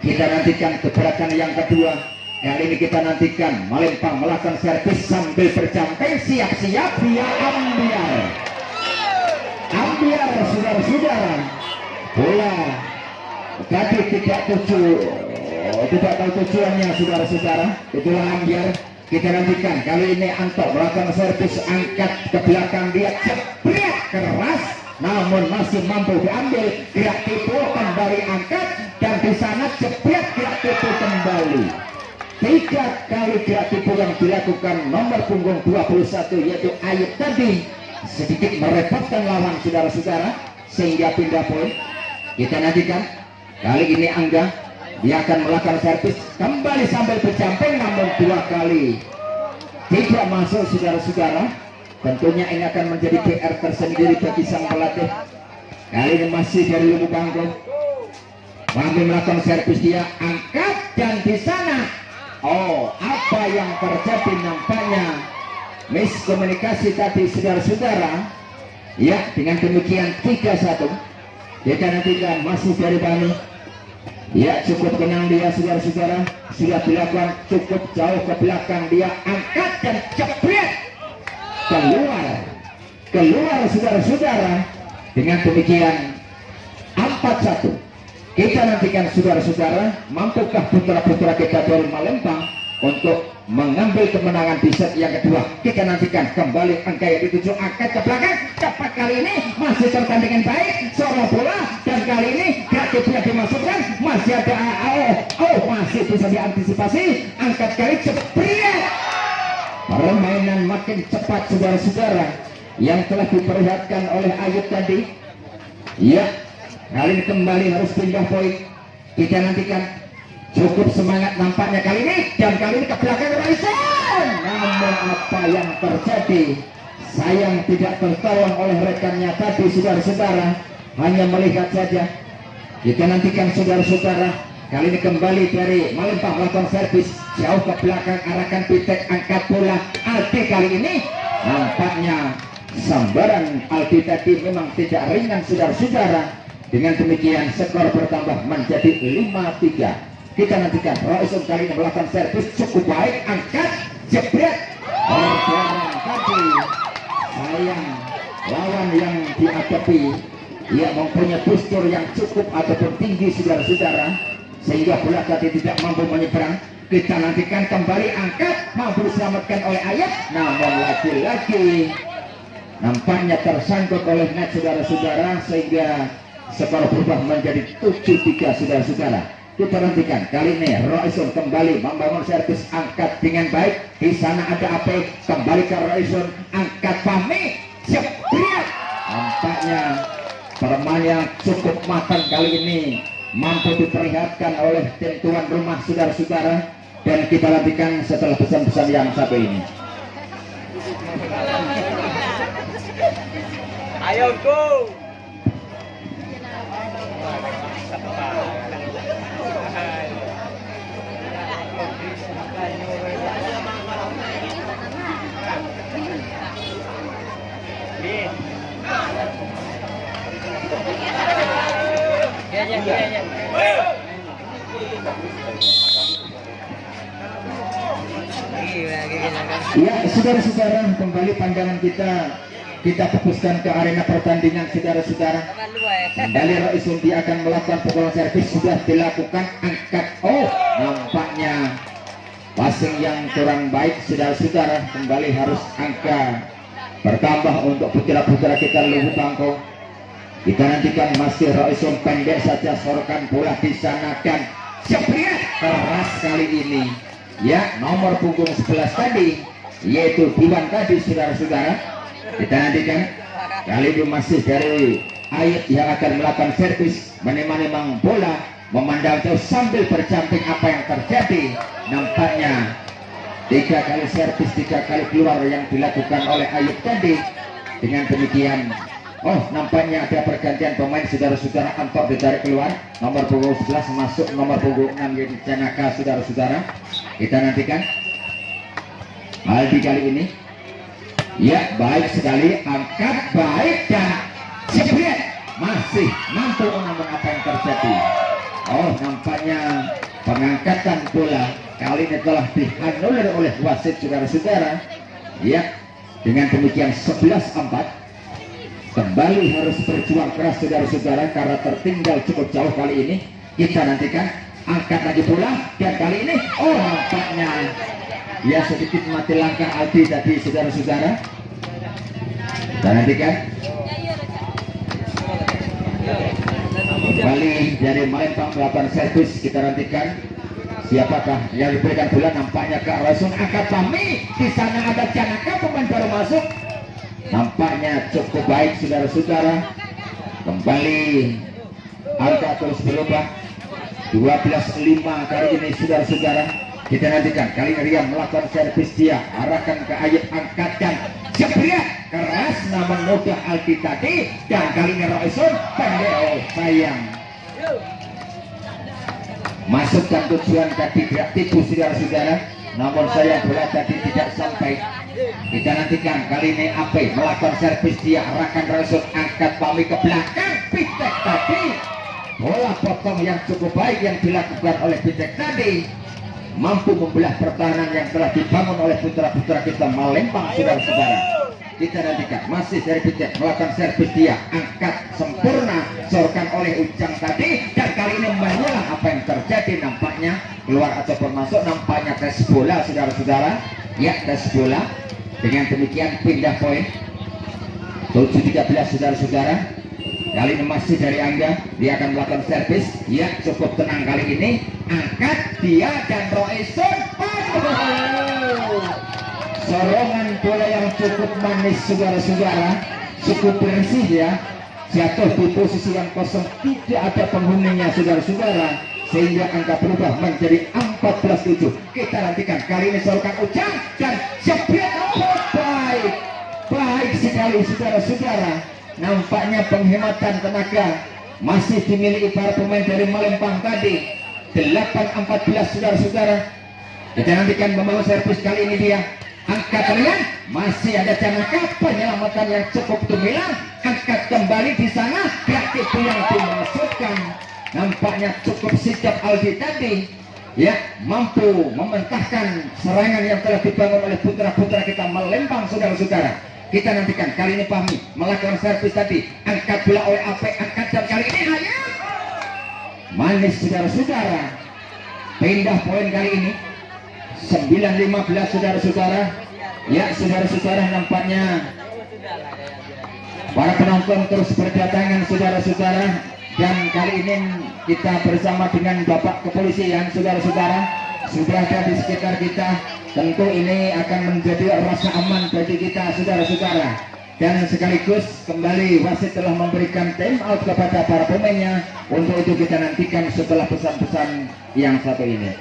Kita nantikan gebrakan yang kedua. Kali ini kita nantikan melempar melakukan servis sambil bercamping. Siap-siap dia ambiar. Ambiar saudara-saudara. Bola tadi tidak tahu tujuannya saudara-saudara. Itulah ambiar. Kita nantikan kali ini Anto melakukan servis angkat ke belakang, dia jebret keras namun masih mampu diambil. Gerak tipu kembali angkat dan di sana jebret gerak tipu kembali. 3 kali gerak tipu yang dilakukan nomor punggung 21 yaitu Ayub tadi sedikit merepotkan lawan saudara-saudara sehingga pindah poin. Kita nantikan kali ini Angga, dia akan melakukan servis kembali sambil bercamping namun 2 kali tidak masuk saudara-saudara. Tentunya ini akan menjadi PR tersendiri bagi sang pelatih. Kali ini masih dari Lubu Bangko, mampu melakukan servis, dia angkat dan di sana apa yang terjadi, nampaknya miskomunikasi tadi saudara-saudara. Ya, dengan demikian 3-1. Kita nantikan masih dari Bani. Ya, cukup tenang dia saudara-saudara, sudah dilakukan cukup jauh ke belakang, dia angkat dan jebret keluar saudara-saudara. Dengan demikian 4-1. Kita nantikan saudara-saudara, mampukah putra-putra kita dari Malembang untuk mengambil kemenangan di set yang kedua. Kita nantikan kembali angka yang dituju, angkat ke belakang, cepat kali ini masih tertahan dengan baik, seorang bola dan kali ini gratis yang dimasukkan, masih ada masih bisa diantisipasi, angkat kali jebret. Permainan makin cepat saudara-saudara yang telah diperlihatkan oleh Ayub tadi. Ya, kali ini kembali harus pindah poin. Kita nantikan cukup semangat nampaknya kali ini, dan kali ini ke belakang Raison. Namun apa yang terjadi, sayang tidak tertolong oleh rekannya tadi saudara-saudara, hanya melihat saja. Kita nantikan saudara-saudara, kali ini kembali dari Malempang melakukan servis jauh ke belakang, arahkan pitek, angkat bola. Aldi kali ini nampaknya sambaran Aldi tadi memang tidak ringan saudara-saudara. Dengan demikian skor bertambah menjadi 5-3. Kita nantikan Raison kali ini melakukan servis cukup baik, angkat jebret berjalan tadi. Sayang lawan yang dihadapi ia mempunyai postur yang cukup ataupun tinggi saudara-saudara, sehingga bola tadi tidak mampu menyeberang. Kita nantikan kembali angkat, mampu diselamatkan oleh Ayat, namun lagi-lagi nampaknya tersangkut oleh net saudara-saudara, sehingga skor berubah menjadi 7-3 saudara-saudara. Kita nantikan kali ini Raison kembali membangun servis, angkat dengan baik. Di sana ada AP, kembali ke Raison, angkat Fahmi, jebret. Nampaknya permainan yang cukup matang kali ini mampu diperlihatkan oleh tim tuan rumah saudara-saudara, dan kita nantikan setelah pesan-pesan yang satu ini. Ayo go. Ya saudara-saudara, kembali pandangan kita fokuskan ke arena pertandingan saudara-saudara. Kembali Raison dia akan melakukan pukulan servis, sudah dilakukan, angkat. Nampaknya passing yang kurang baik saudara-saudara. Kembali harus angka bertambah untuk putra-putra kita Lubu Bangko. Kita nantikan masih Raison, pendek saja, sorokan bola di sana dan jebret keras kali ini. Ya, nomor punggung 11 tadi yaitu Diwan tadi saudara-saudara. Kita nantikan kali ini masih dari Ayat yang akan melakukan servis, menemang bola, memandang jauh sambil bercamping. Apa yang terjadi, nampaknya 3 kali servis, 3 kali keluar yang dilakukan oleh Ayub tadi. Dengan demikian nampaknya ada pergantian pemain saudara-saudara. Antok ditarik keluar, nomor punggung 11 masuk nomor punggung 6 yaitu Janaka saudara-saudara. Kita nantikan Aldi kali ini. Ya, baik sekali, angkat baik dan jebret, masih mampu. Namun apa yang terjadi, nampaknya pengangkatan bola kali ini telah dianulir oleh wasit saudara-saudara. Ya, dengan demikian 11-4. Kembali harus berjuang keras saudara-saudara karena tertinggal cukup jauh kali ini. Kita nantikan, angkat lagi bola dan kali ini nampaknya ya sedikit mati langkah Aldi tadi saudara-saudara. Kita nantikan kembali dari Malembang melakukan servis. Kita nantikan siapakah yang diberikan bola, nampaknya ke Rasul angkat Fahmi. Di sana ada Janaka, pemain baru masuk. Nampaknya cukup baik saudara-saudara. Kembali angka terus berubah 12-5 kali ini saudara-saudara. Kita nantikan kali ini Rian melakukan servis, dia arahkan ke Ayub, angkatkan jebret keras namun mudah Aldi tadi, dan kali ini Roison pendek sayang masukkan tujuan tadi tidak tipu saudara-saudara, namun saya bola tadi tidak sampai. Kita nantikan kali ini AP melakukan servis, dia arahkan Roison, angkat Pami ke belakang. Pitek tadi bola potong yang cukup baik yang dilakukan oleh Pitek tadi mampu membelah pertahanan yang telah dibangun oleh putra-putra kita Malembang saudara-saudara. Kita nantikan masih dari Pitek melakukan servis, dia angkat sempurna, sorkan oleh Ujang tadi, dan kali ini menyelah. Apa yang terjadi, nampaknya keluar ataupun masuk, nampaknya tes bola saudara-saudara. Ya, tes bola. Dengan demikian pindah poin 7-13 saudara-saudara. Kali ini masih dari Angga, dia akan melakukan servis. Ya, cukup tenang kali ini, angkat dia dan Roison. Sorongan bola yang cukup manis saudara-saudara, cukup bersih ya, jatuh di posisi yang kosong, tidak ada penghuninya saudara-saudara, sehingga angka berubah menjadi 14-7. Kita nantikan kali ini Sorkan Ujang dan jebret baik, baik sekali saudara-saudara. Nampaknya penghematan tenaga masih dimiliki para pemain dari Malembang tadi. 8-14 saudara-saudara. Kita nantikan membangun servis kali ini, dia angkat kalian, masih ada Janaka, penyelamatan yang cukup gemilang, angkat kembali di sana, kreatif yang dimasukkan. Nampaknya cukup sigap Aldi tadi, ya, mampu mementahkan serangan yang telah dibangun oleh putra-putra kita Malembang saudara-saudara. Kita nantikan kali ini Fahmi melakukan servis tadi, angkat bola oleh AP, angkat, dan kali ini hanya manis saudara-saudara. Pindah poin kali ini 9-15 saudara-saudara. Ya saudara-saudara, nampaknya para penonton terus berdatangan saudara-saudara, dan kali ini kita bersama dengan Bapak Kepolisian saudara-saudara sudah ada di sekitar kita. Tentu ini akan menjadi rasa aman bagi kita saudara-saudara, dan sekaligus kembali wasit telah memberikan time out kepada para pemainnya. Untuk itu kita nantikan setelah pesan-pesan yang satu ini.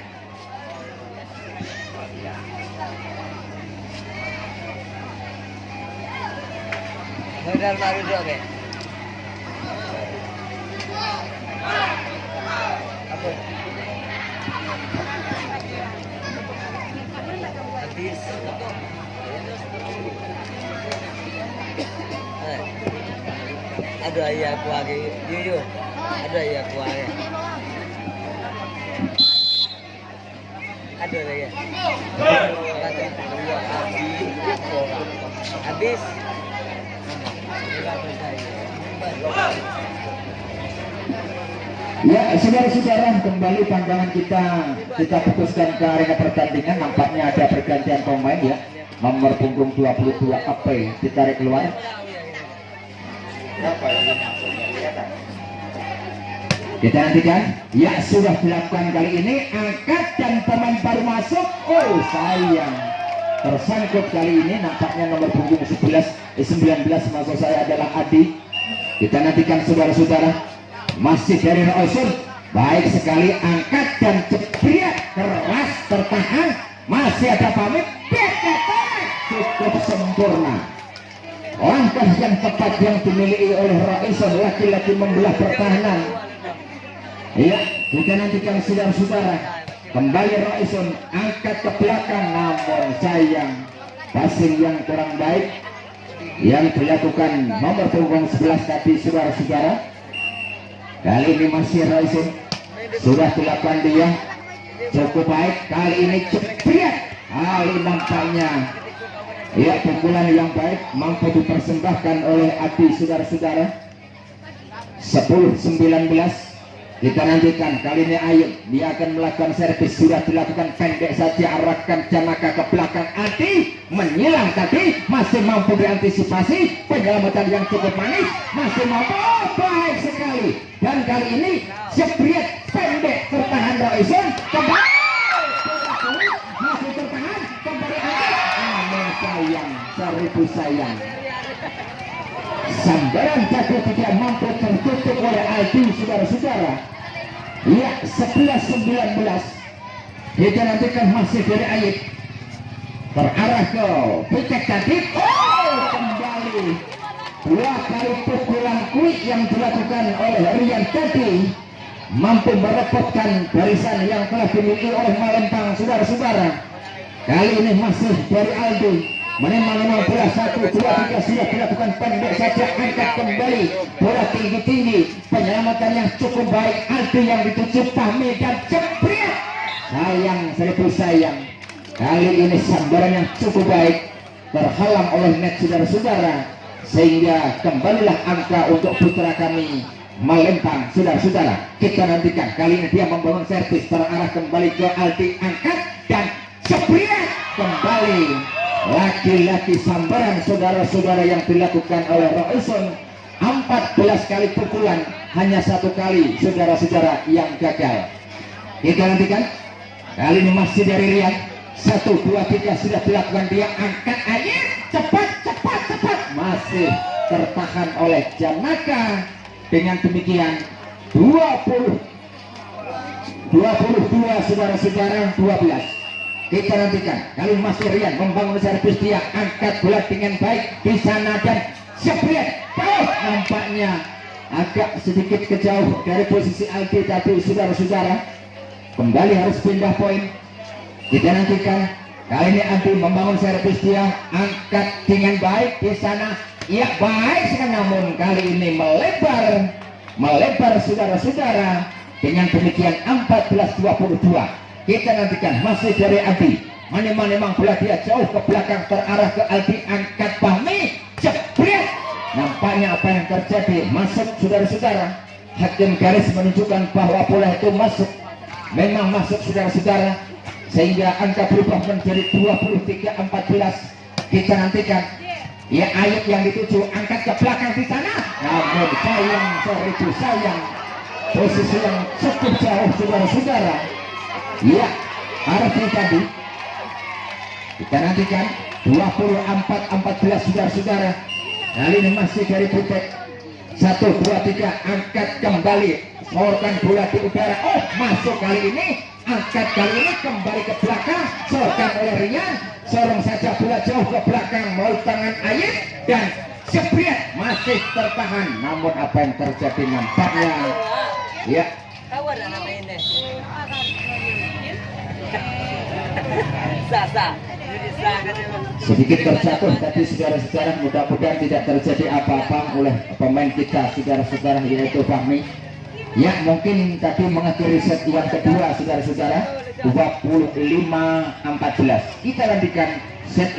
Ada ayah aku lagi, yuk, ada ayah aku lagi, ada ya, habis. Ya saudara-saudara, kembali pandangan kita fokuskan ke arena pertandingan. Nampaknya ada pergantian pemain ya, nomor punggung 22 AP ditarik keluar. Kita nantikan, ya sudah dilakukan kali ini, angkat dan pemain baru masuk. Sayang tersangkut kali ini, nampaknya nomor punggung 19 maksud saya adalah Adi. Kita nantikan saudara-saudara, masih dari Roison, baik sekali, angkat dan jebret keras, tertahan, masih ada pamit, cukup sempurna. Langkah yang tepat yang dimiliki oleh Roison, laki-laki membelah pertahanan. Iya, kita nantikan saudara-saudara, kembali Roison, angkat ke belakang, namun sayang passing yang kurang baik yang dilakukan nomor punggung 11 tadi saudara-saudara. Kali ini masih Roison, sudah dilakukan dia, cukup baik kali ini jebret. Kali nampaknya ya pukulan yang baik mampu dipersembahkan oleh Adi saudara-saudara. 10-19 kita nantikan kali ini Ayub dia akan melakukan servis, sudah dilakukan pendek saja, arahkan Janaka ke belakang. Adi menyilang tadi, masih mampu diantisipasi, penyelamatan yang cukup manis, masih mampu. Oh, baik sekali, dan kali ini jebret pendek tertahan Roison kembali, masih tertahan kembali Adi. Namun sayang, 1000 sayang, sambaran jago tidak mampu tertutup oleh Aldi saudara-saudara. Ya 11-19 kita nantikan masih dari Ayib terarah ke Picek tadi. Oh, kembali dua kali pukulan quick yang dilakukan oleh Rian tadi mampu merepotkan barisan yang telah dimiliki oleh Malempang saudara-saudara. Kali ini masih dari Aldi menembak 15, 1, 2, 3 sudah dilakukan pendek saja, angkat kembali bola tinggi-tinggi, penyelamatan yang cukup baik. Aldi yang dituju Fahmi dan jebret. Sayang, 1000 sayang, kali ini sambaran yang cukup baik terhalang oleh net saudara-saudara, sehingga kembalilah angka untuk putra kami Malempang saudara-saudara. Kita nantikan kali ini dia membangun servis terarah kembali ke Aldi, angkat dan jebret kembali. Laki-laki sambaran saudara-saudara yang dilakukan oleh Roison. 14 kali pukulan, hanya 1 kali saudara-saudara yang gagal. Kita nantikan kali ini masih dari Rian. 1, 2, 3 sudah dilakukan, dia angkat aja, cepat, masih tertahan oleh Janaka. Dengan demikian 22 saudara-saudara 12. Kita nantikan kali masih Rian membangun servis, dia angkat bola dengan baik di sana dan jebret. Oh, nampaknya agak sedikit kejauh dari posisi Aldi tadi saudara-saudara. Kembali harus pindah poin. Kita nantikan kali ini Aldi membangun servis, dia angkat dengan baik di sana. Ya baik sekali, namun kali ini melebar saudara-saudara. Dengan demikian 14-22. Kita nantikan masih dari Aldi. Memang bola dia jauh ke belakang terarah ke Aldi, angkat Fahmi, jebret. Nampaknya apa yang terjadi, masuk saudara-saudara. Hakim garis menunjukkan bahwa bola itu masuk, memang masuk saudara-saudara, sehingga angka berubah menjadi 23-14. Kita nantikan ya Ayub yang dituju, angkat ke belakang di sana. Namun sayang, 1000 sayang, posisi yang cukup jauh saudara-saudara. Ya, arahnya tadi kita nantikan 24-14 saudara-saudara. Kali ini masih dari Putek. 1, 2, 3 angkat kembali, sorkan bola di udara. Oh, masuk kali ini, angkat kali ini kembali ke belakang, sorkan oleh Rian, sorong saja bola jauh ke belakang melalui tangan Ayib dan jebret, masih tertahan. Namun apa yang terjadi nampaknya ya sedikit terjatuh tadi saudara-saudara. Mudah-mudahan tidak terjadi apa-apa oleh pemain kita saudara-saudara, yaitu Fahmi. Ya mungkin tadi mengakhiri set yang kedua saudara-saudara 25-14. Kita lanjutkan set